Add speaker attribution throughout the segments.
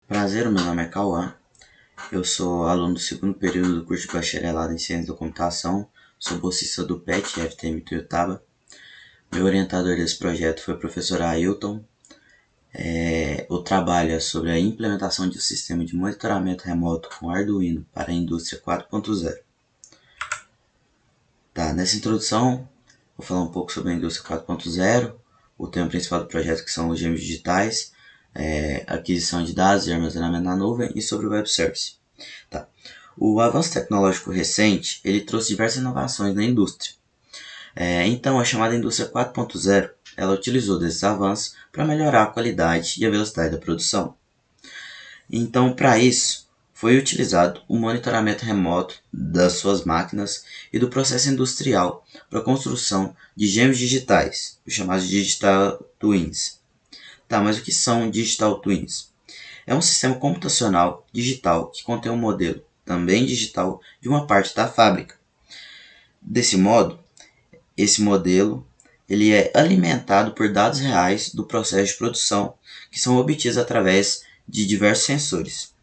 Speaker 1: Prazer, meu nome é Cauã, eu sou aluno do segundo período do curso de bacharelado em Ciência da Computação, sou bolsista do PET FTM Tuiutaba. Meu orientador desse projeto foi o professor Ailton. O trabalho é sobre a implementação de um sistema de monitoramento remoto com Arduino para a indústria 4.0. Nessa introdução, vou falar um pouco sobre a indústria 4.0, o tema principal do projeto que são os gêmeos digitais, aquisição de dados e armazenamento na nuvem e sobre o web service. O avanço tecnológico recente ele trouxe diversas inovações na indústria. Então, a chamada indústria 4.0 ela utilizou desses avanços para melhorar a qualidade e a velocidade da produção. Então, para isso, foi utilizado o monitoramento remoto das suas máquinas e do processo industrial para a construção de gêmeos digitais, os chamados Digital Twins. Mas o que são Digital Twins? É um sistema computacional digital que contém um modelo, também digital, de uma parte da fábrica. Desse modo, esse modelo ele é alimentado por dados reais do processo de produção, que são obtidos através de diversos sensores.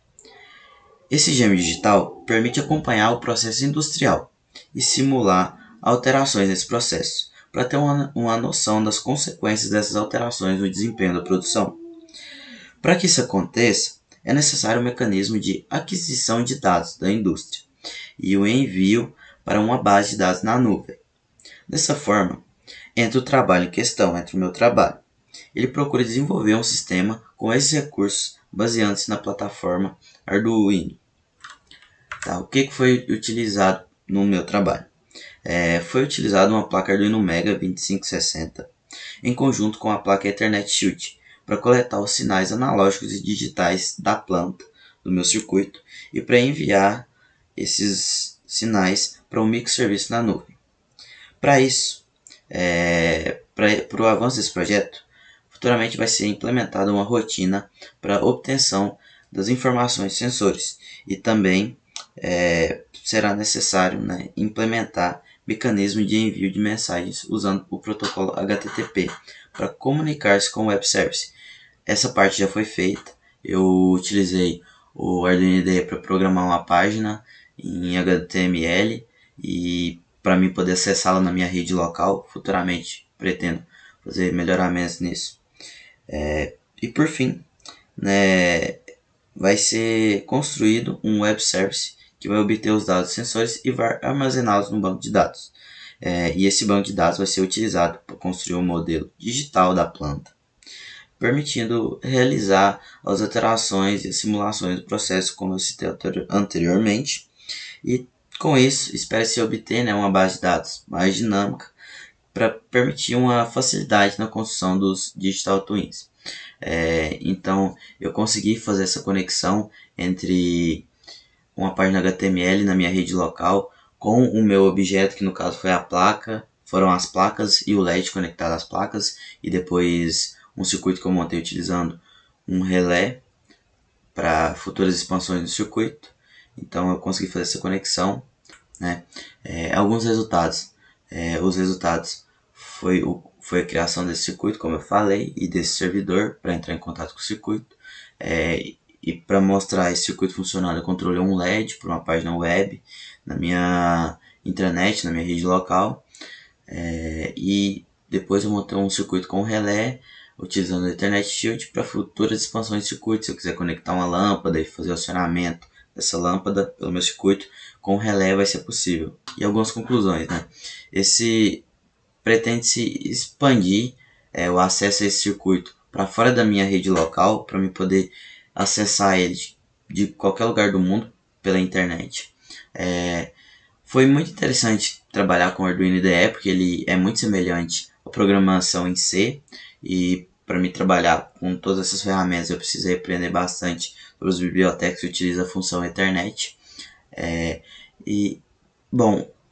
Speaker 1: Esse gêmeo digital permite acompanhar o processo industrial e simular alterações nesse processo, para ter uma noção das consequências dessas alterações no desempenho da produção. Para que isso aconteça, é necessário um mecanismo de aquisição de dados da indústria e o envio para uma base de dados na nuvem. Dessa forma, entra o trabalho em questão, entra o meu trabalho. Ele procura desenvolver um sistema com esses recursos baseando-se na plataforma Arduino. O que foi utilizado no meu trabalho? Foi utilizada uma placa Arduino Mega 2560 em conjunto com a placa Ethernet Shield para coletar os sinais analógicos e digitais da planta do meu circuito e para enviar esses sinais para um microserviço na nuvem. Para isso, para o avanço desse projeto, futuramente vai ser implementada uma rotina para obtenção das informações de sensores e também será necessário implementar mecanismo de envio de mensagens usando o protocolo HTTP para comunicar-se com o web service. Essa parte já foi feita. Eu utilizei o Arduino IDE para programar uma página em HTML e para mim poder acessá-la na minha rede local. Futuramente pretendo fazer melhoramentos nisso. E por fim, vai ser construído um web service que vai obter os dados dos sensores e vai armazená-los no banco de dados. E esse banco de dados vai ser utilizado para construir um modelo digital da planta, permitindo realizar as alterações e as simulações do processo, como eu citei anteriormente. E com isso, espera-se obter uma base de dados mais dinâmica para permitir uma facilidade na construção dos Digital Twins. Então, eu consegui fazer essa conexão entre uma página HTML na minha rede local com o meu objeto, que no caso foi a placa, foram as placas e o LED conectado às placas, e depois um circuito que eu montei utilizando um relé para futuras expansões do circuito. Então eu consegui fazer essa conexão. Alguns resultados. Os resultados foi a criação desse circuito, como eu falei, e desse servidor para entrar em contato com o circuito. E para mostrar esse circuito funcionando, eu controlei um LED para uma página web na minha intranet, na minha rede local. E depois eu montei um circuito com relé, utilizando o Ethernet Shield para futuras expansões de circuito. Se eu quiser conectar uma lâmpada e fazer o acionamento dessa lâmpada pelo meu circuito, com relé vai ser possível. E algumas conclusões. Esse pretende-se expandir o acesso a esse circuito para fora da minha rede local, para me poder acessar ele de qualquer lugar do mundo pela internet. Foi muito interessante trabalhar com o Arduino IDE, porque ele é muito semelhante à programação em C, e para mim trabalhar com todas essas ferramentas eu precisei aprender bastante sobre as bibliotecas que utilizam a função Ethernet.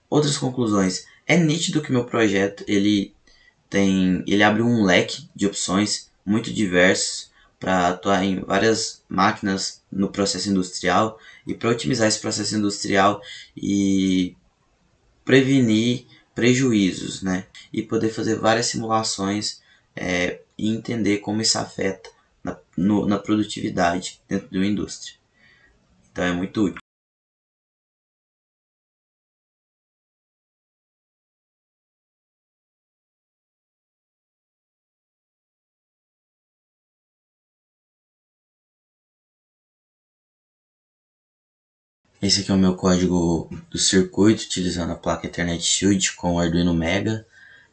Speaker 1: Outras conclusões. É nítido que meu projeto ele abre um leque de opções muito diversos para atuar em várias máquinas no processo industrial e para otimizar esse processo industrial e prevenir prejuízos, e poder fazer várias simulações e entender como isso afeta na produtividade dentro de uma indústria. Então é muito útil. Esse aqui é o meu código do circuito, utilizando a placa Ethernet Shield com o Arduino Mega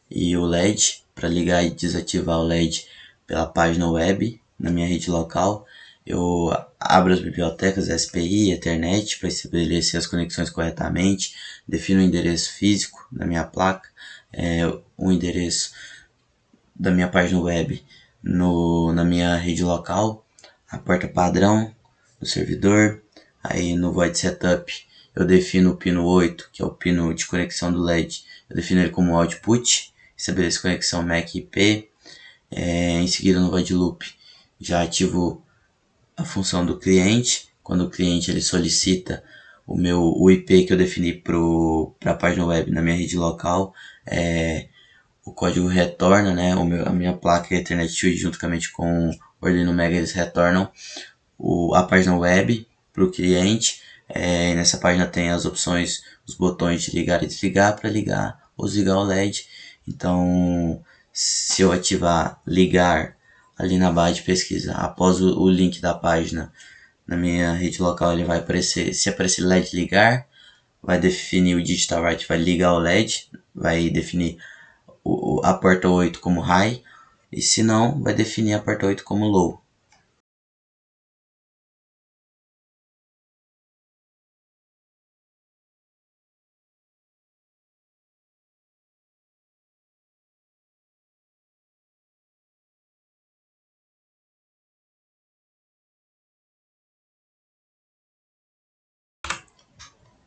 Speaker 1: e o LED para ligar e desativar o LED pela página web na minha rede local. Eu abro as bibliotecas SPI, Ethernet para estabelecer as conexões corretamente, defino o endereço físico da minha placa, o endereço da minha página web na minha rede local, a porta padrão do servidor. Aí no Void Setup eu defino o pino 8, que é o pino de conexão do LED, eu defino ele como output, estabeleço conexão MAC IP. Em seguida no Void Loop já ativo a função do cliente. Quando o cliente ele solicita o IP que eu defini para a página web na minha rede local, o código retorna, né? A minha placa Ethernet Shield juntamente com o Arduino Mega, eles retornam a página web para o cliente. Nessa página tem as opções, os botões de ligar e desligar para ligar ou desligar o LED. Então, se eu ativar ligar ali na barra de pesquisa, após o link da página na minha rede local, ele vai aparecer. Se aparecer LED ligar, vai definir o digital write, vai ligar o LED, vai definir a porta 8 como high, e se não, vai definir a porta 8 como low.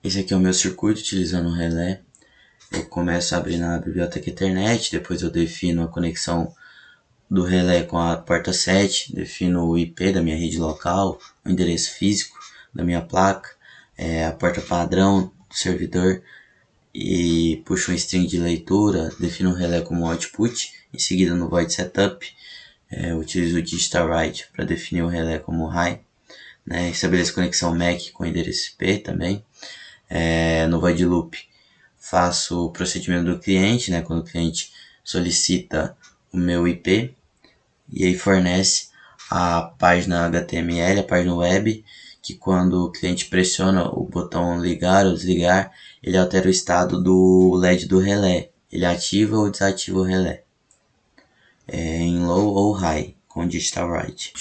Speaker 1: Esse aqui é o meu circuito utilizando o relé. Eu começo a abrir na biblioteca Ethernet, depois eu defino a conexão do relé com a porta 7, defino o IP da minha rede local, o endereço físico da minha placa, a porta padrão do servidor, e puxo um string de leitura, defino o relé como output. Em seguida no Void Setup eu utilizo o digital write para definir o relé como high, né? Estabeleço conexão MAC com endereço IP também. No Void Loop faço o procedimento do cliente, né? Quando o cliente solicita o meu IP, e aí fornece a página HTML, a página web, que quando o cliente pressiona o botão ligar ou desligar, ele altera o estado do LED do relé, ele ativa ou desativa o relé, em low ou high, com digital write.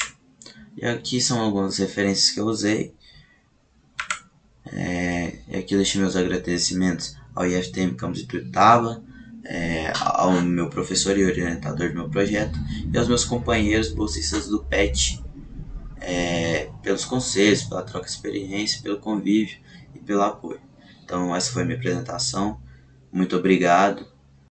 Speaker 1: E aqui são algumas referências que eu usei. E aqui eu deixei meus agradecimentos ao IFTM Campus de Tuiutaba, ao meu professor e orientador do meu projeto, e aos meus companheiros bolsistas do PET, pelos conselhos, pela troca de experiência, pelo convívio e pelo apoio. Então essa foi a minha apresentação. Muito obrigado